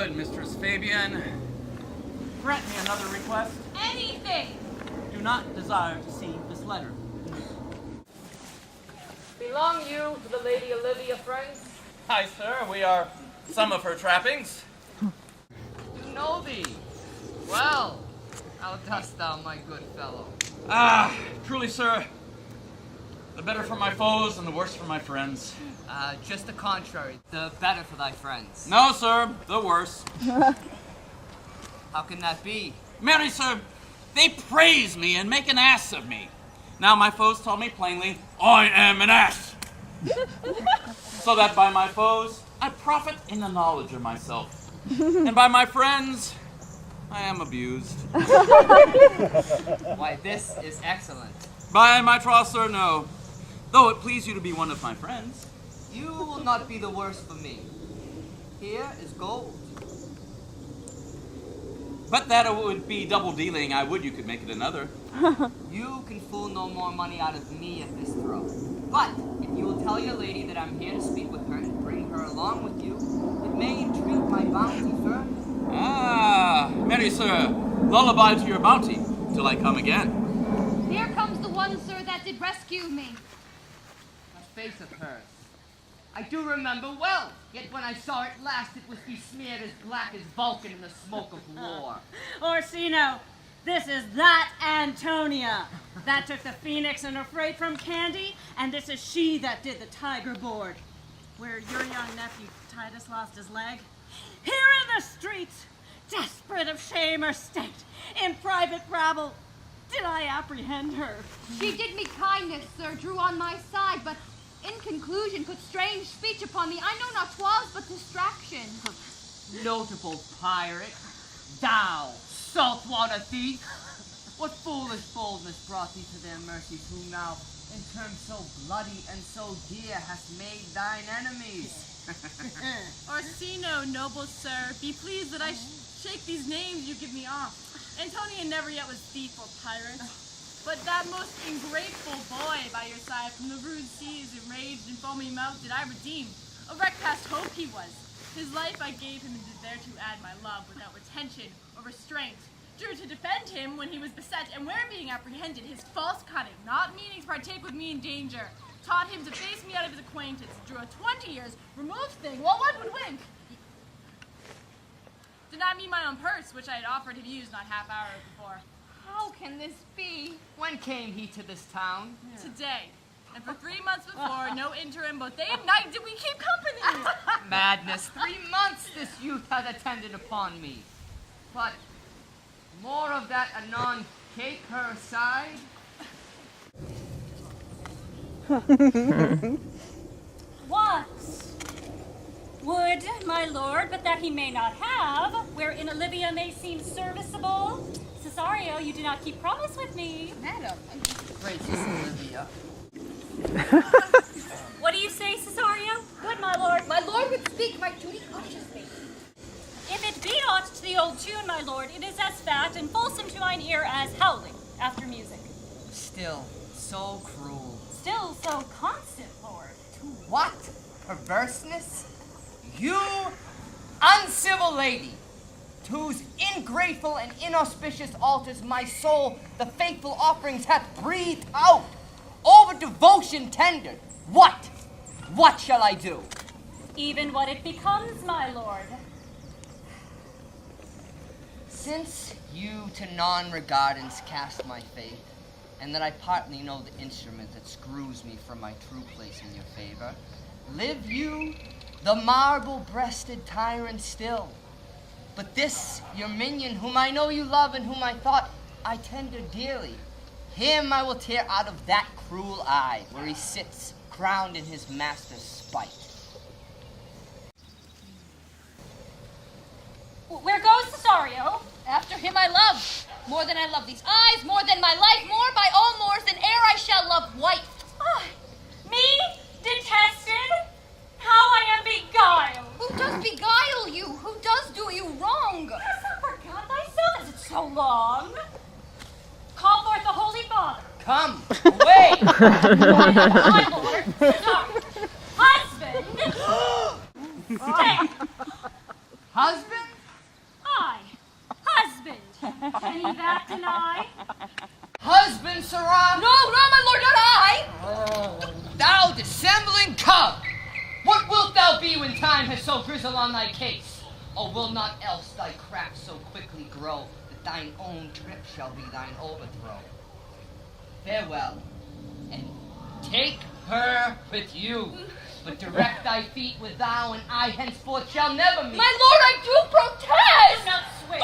good, Mistress Fabian. Grant me another request. Anything! Do not desire to see this letter. Belong you to the Lady Olivia, friends? Hi, sir. We are some of her trappings. Do know thee. Well, how dost thou, my good fellow? Truly, sir, the better for my foes and the worse for my friends. Just the contrary. The better for thy friends. No, sir, the worse. How can that be? Marry, sir, they praise me and make an ass of me. Now my foes tell me plainly, I am an ass. So that by my foes, I profit in the knowledge of myself. And by my friends, I am abused. Why, this is excellent. By my troth, sir, no. Though it please you to be one of my friends. You will not be the worse for me. Here is gold. But that it would be double dealing, I would you could make it another. You can fool no more money out of me at this throw. But if you will tell your lady that I'm here to speak with her and bring her along with you, it may entreat my bounty further. Marry, sir, lullaby to your bounty till I come again. Here comes the one, sir, that did rescue me. That face of hers. I do remember well, yet when I saw it last, it was besmeared as black as Vulcan in the smoke of war. Orsino, this is that Antonia that took the phoenix and her freight from Candy, and this is she that did the tiger board, where your young nephew Titus lost his leg. Here in the streets, desperate of shame or state, in private rabble, did I apprehend her. She did me kindness, sir, drew on my side, but in conclusion put strange speech upon me. I know not 'twas but distraction. Notable pirate, thou saltwater thief! What foolish boldness brought thee to their mercies, who now, in terms so bloody and so dear, hast made thine enemies? Orsino, noble sir, be pleased that I shake these names you give me off. Antonia never yet was thief or pirate, but that most ingrateful boy by your side from the rude seas, enraged and foamy mouth, did I redeem. A wreck past hope he was. His life I gave him and did thereto add my love without retention or restraint. Drew to defend him when he was beset, and where being apprehended, his false cunning, not meaning to partake with me in danger, taught him to face me out of his acquaintance, drew a 20 years, removed thing, while one would wink. Denied me my own purse, which I had offered to use not half hour before. How can this be? When came he to this town? Today. And for 3 months before, no interim, both day and night did we keep company. Madness, 3 months this youth hath attended upon me. But more of that anon. Take her aside. What would my lord, but that he may not have, wherein Olivia may seem serviceable? Cesario, you do not keep promise with me. Madam. Gracious Olivia. What do you say, Cesario? Good, my lord. My lord would speak, my duty urges me. If it be aught to the old tune, my lord, it is as fat and fulsome to mine ear as howling after music. Still so cruel. Still so constant, lord. To what? Perverseness? You uncivil lady, whose ingrateful and inauspicious altars my soul the faithful offerings hath breathed out, over devotion tendered. What shall I do? Even what it becomes, my lord. Since you to non-regardance cast my faith, and that I partly know the instrument that screws me from my true place in your favor, live you, the marble-breasted tyrant still. But this, your minion, whom I know you love and whom I thought I tender dearly, him I will tear out of that cruel eye, where he sits, crowned in his master's spite. Where goes Cesario? After him I love, more than I love these eyes, more than my life, more by all moors than e'er I shall love wife. Me? Detested? How I am beguiled! Who does beguile you? Who does do you wrong? Hast thou forgot thyself? Is it so long? Call forth the Holy Father. Come, away! My lord, Cesario, husband! Stay! Husband? Dissembling cub! What wilt thou be when time has so grizzled on thy case? Or will not else thy craft so quickly grow that thine own trip shall be thine overthrow? Farewell, and take her with you. But direct thy feet with thou and I henceforth shall never meet. My lord, I do protest! Do not swear.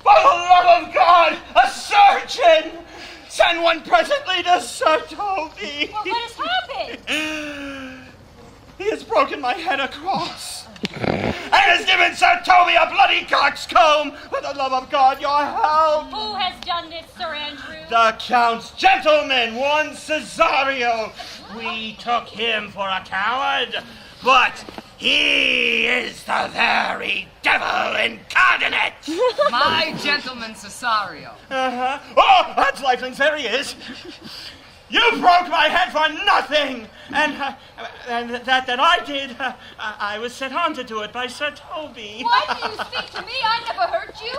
For the love of God, a surgeon! Send one presently to Sir Toby. Well, what has happened? He has broken my head across. And has given Sir Toby a bloody coxcomb. For the love of God, your help. Who has done this, Sir Andrew? The Count's gentleman, one Cesario. We took him for a coward, but he is the very devil incarnate. My gentleman Cesario. Uh-huh. Oh, that's lifelings, there he is. You broke my head for nothing, and that I did. I was set on to do it by Sir Toby. Why do you speak to me? I never hurt you.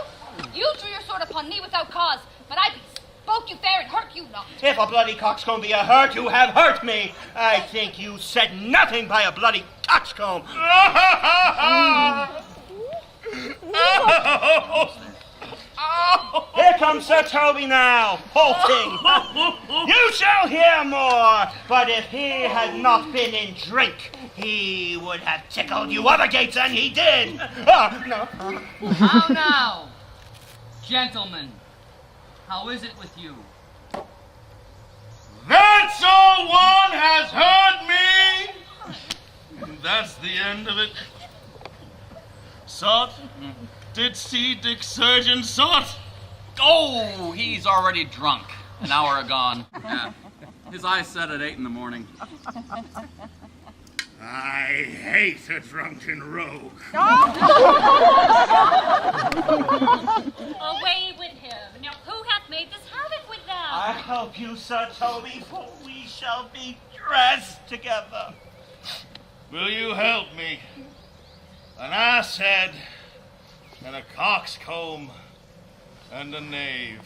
You drew your sword upon me without cause, but I spoke you fair and hurt you not. If a bloody coxcomb be a hurt, you have hurt me. I think you said nothing by a bloody coxcomb. Here comes Sir Toby now, halting. You shall hear more, but if he had not been in drink, he would have tickled you other gates, and he did. No. How now? Gentlemen, how is it with you? That someone has heard me! And that's the end of it. Sot, did see Dick Surgeon Sot? Oh, he's already drunk. An hour agone. Yeah. His eyes set at 8 in the morning. I hate a drunken rogue. Away with him. Now, who hath made this havoc with thou? I help you, Sir Toby, for we shall be dressed together. Will you help me? An ass head, and a coxcomb, and a knave.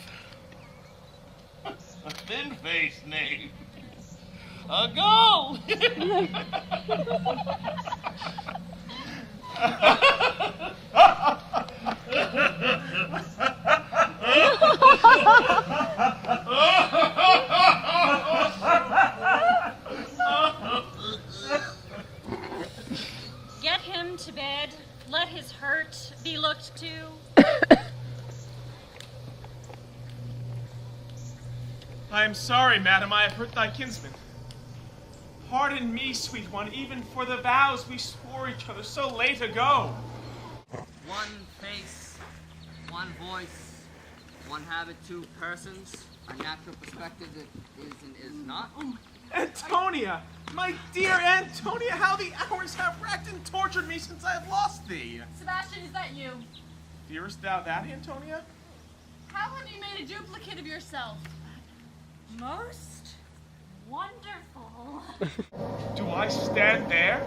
A thin-faced knave. A goal! Get him to bed. Let his hurt be looked to. I am sorry, madam, I have hurt thy kinsman. Pardon me, sweet one, even for the vows we swore each other so late ago. One face, one voice, one habit, two persons. A natural perspective that is and is not. Antonia! My dear Antonia, how the hours have racked and tortured me since I have lost thee! Sebastian, is that you? Fearest thou that, Antonia? How have you made a duplicate of yourself? Most wonderful. Do I stand there?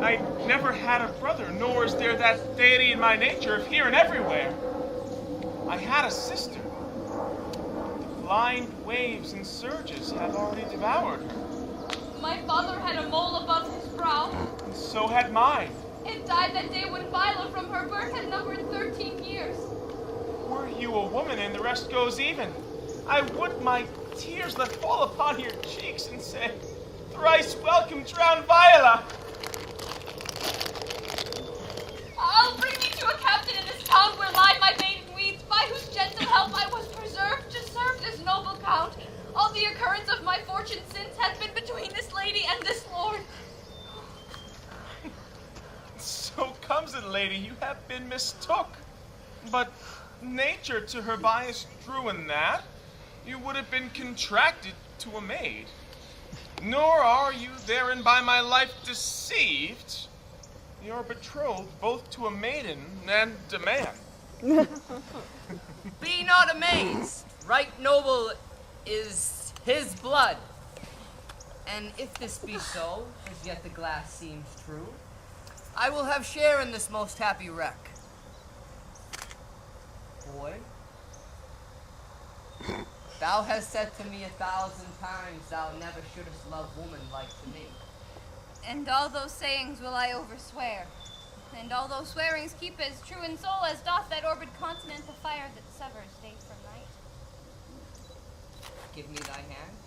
I never had a brother, nor is there that deity in my nature of here and everywhere. I had a sister. The blind waves and surges have already devoured her, My father had a mole above his brow. and so had mine. It died that day when Viola from her birth had numbered 13 years. Were you a woman and the rest goes even, I would my tears let fall upon your cheeks and say, thrice welcome, drowned Viola. I'll bring me to a captain in this town where lie my maiden weeds, by whose gentle help I was preserved to serve this noble count. All the occurrence of my fortune since hath been between this lady and this lord. So comes it, lady, you have been mistook. But nature to her bias drew in that you would have been contracted to a maid. Nor are you therein by my life deceived. You're betrothed both to a maiden and a man. Be not amazed. Right noble is his blood. And if this be so, as yet the glass seems true, I will have share in this most happy wreck. Boy, thou hast said to me 1,000 times thou never shouldest love woman like to me. And all those sayings will I overswear. And all those swearings keep as true in soul as doth that orbed continent the fire that severs day from night. Give me thy hand,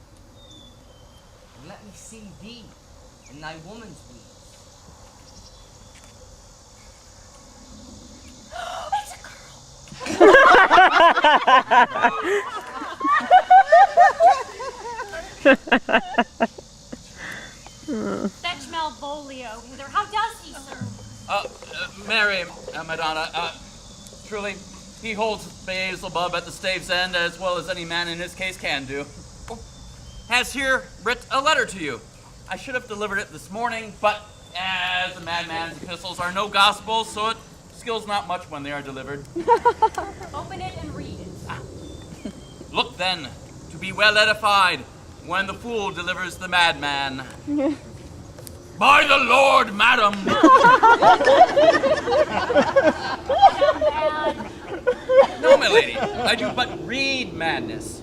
and let me see thee in thy woman's weeds. It's a girl! Fetch Malvolio hither. How does he, sir? Mary, Madonna, truly, he holds Beelzebub at the stave's end as well as any man in his case can do. Has here writ a letter to you. I should have delivered it this morning, but as a madman's epistles are no gospel, so it skills not much when they are delivered. Open it and read it. Look then, to be well edified, when the fool delivers the madman. By the Lord, madam! No, my lady, I do but read madness.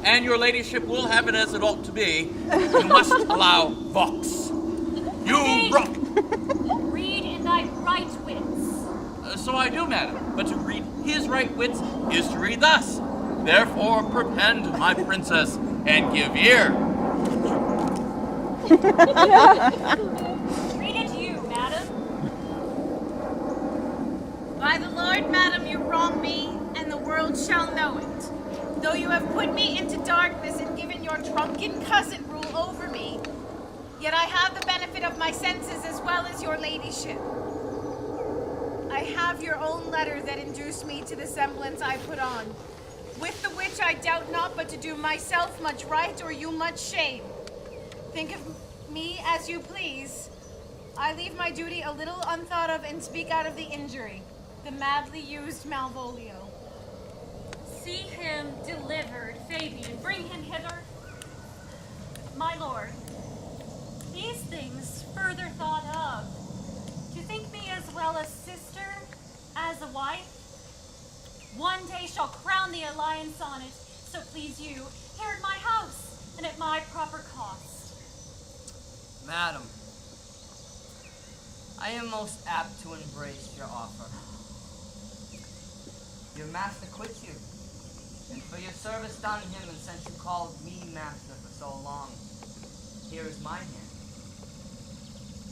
And your ladyship will have it as it ought to be. You must allow vox. You brought... Read in thy right wits. So I do, madam, but to read his right wits is to read thus. Therefore, perpend, my princess, and give ear. Read it you, madam. By the Lord, madam, you wrong me, and the world shall know it. Though you have put me into darkness and given your drunken cousin rule over me, yet I have the benefit of my senses as well as your ladyship. I have your own letter that induced me to the semblance I put on, with the which I doubt not but to do myself much right or you much shame. Think of me as you please. I leave my duty a little unthought of and speak out of the injury, the madly used Malvolio. See him delivered, Fabian. Bring him hither. My lord, these things further thought of. To think me as well a sister as a wife, one day shall crown the alliance on it, so please you, here at my house, and at my proper cost. Madam, I am most apt to embrace your offer. Your master quits you, and for your service done him, and since you called me master for so long, here is my hand.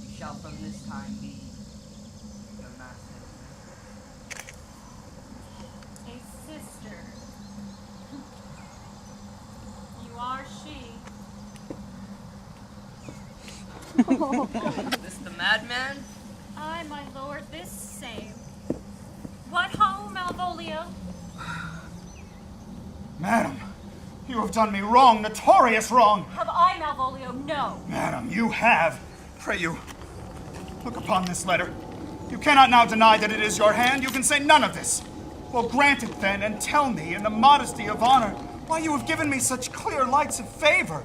You shall from this time be your master's A sister. You are she. This the madman? Aye, my lord, this same. What ho, Malvolio? Madam, you have done me wrong, notorious wrong. Have I, Malvolio? No. Madam, you have. Pray you, look upon this letter. You cannot now deny that it is your hand. You can say none of this. Well, grant it then, and tell me, in the modesty of honor, why you have given me such clear lights of favor,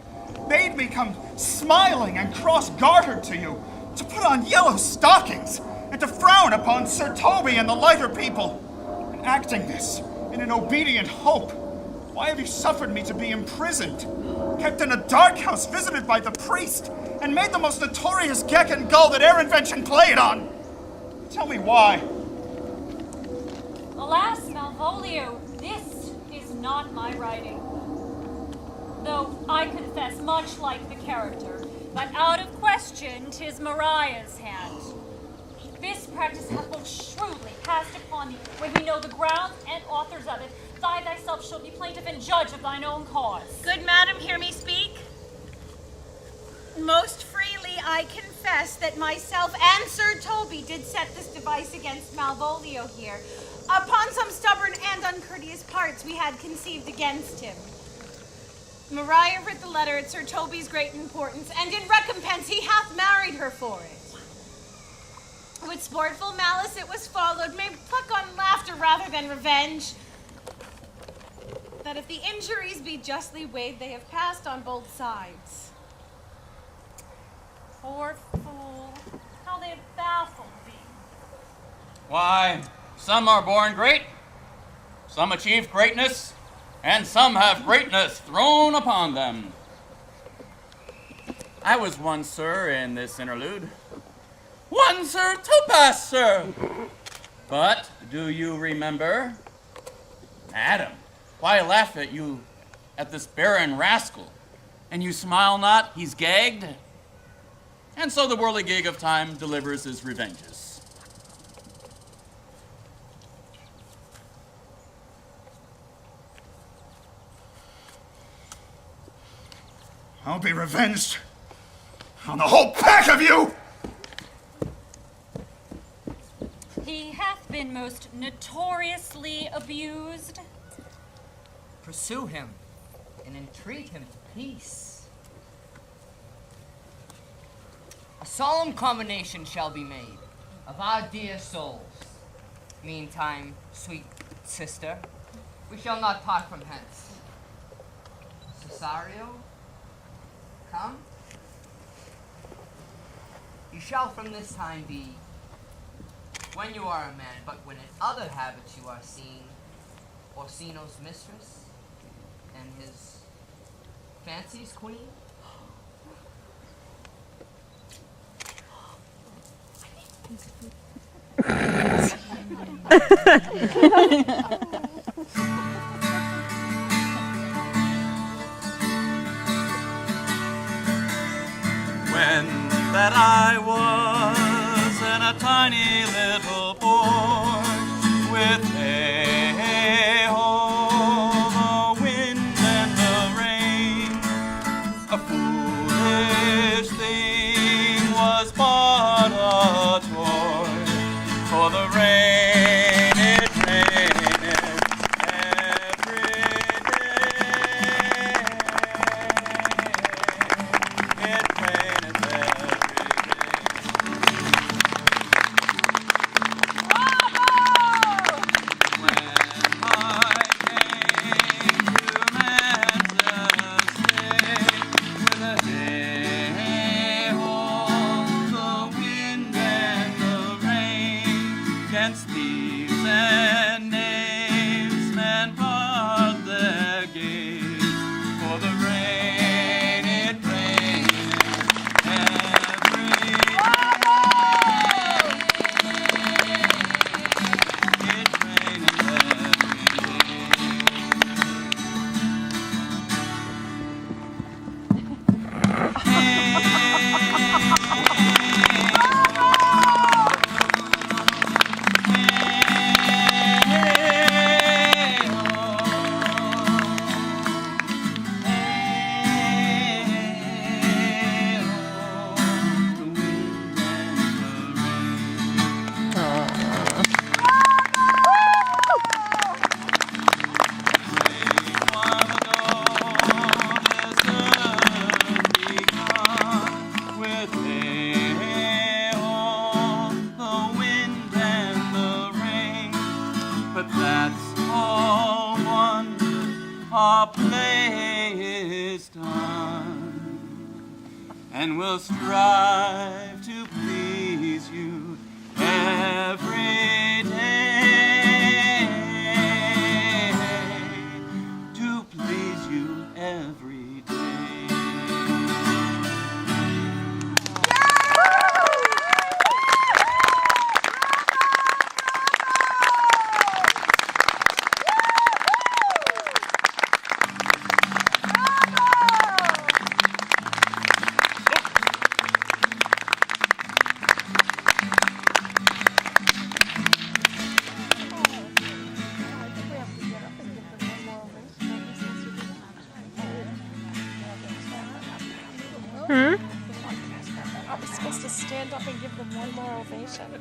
made me come smiling and cross-gartered to you, to put on yellow stockings, and to frown upon Sir Toby and the lighter people. And acting this in an obedient hope, why have you suffered me to be imprisoned, kept in a dark house, visited by the priest, and made the most notorious geck and gull that e'er invention played on? Tell me why. Alas, Malvolio, this is not my writing. Though I confess much like the character, but out of question 'tis Mariah's hand. This practice hath most shrewdly cast upon thee, when we know the grounds and authors of it. Thy thyself shalt be plaintiff and judge of thine own cause. Good madam, hear me speak. Most freely I confess that myself and Sir Toby did set this device against Malvolio here, upon some stubborn and uncourteous parts we had conceived against him. Mariah writ the letter at Sir Toby's great importance, and in recompense he hath married her for it. With sportful malice it was followed, may pluck on laughter rather than revenge. That if the injuries be justly weighed, they have passed on both sides. Poor fool. How it baffled thee? Why, some are born great, some achieve greatness, and some have greatness thrown upon them. I was one, sir, in this interlude. One, sir, topaz, sir. But do you remember? Madam, why laugh at you, at this barren rascal? And you smile not, he's gagged? And so the whirligig of time delivers his revenges. I'll be revenged on the whole pack of you! He hath been most notoriously abused. Pursue him and entreat him to peace. A solemn combination shall be made of our dear souls. Meantime, sweet sister, we shall not part from hence. Cesario, come. You shall from this time be, when you are a man, but when in other habits you are seen, Orsino's mistress and his fancy's queen. When that I was in a tiny little boy with hey-ho, the wind and the rain, a foolish thing was but a toy, for the rain it rained every day. It rained every day. And will strive to please you every day, to please you every day. Are we supposed to stand up and give them one more ovation?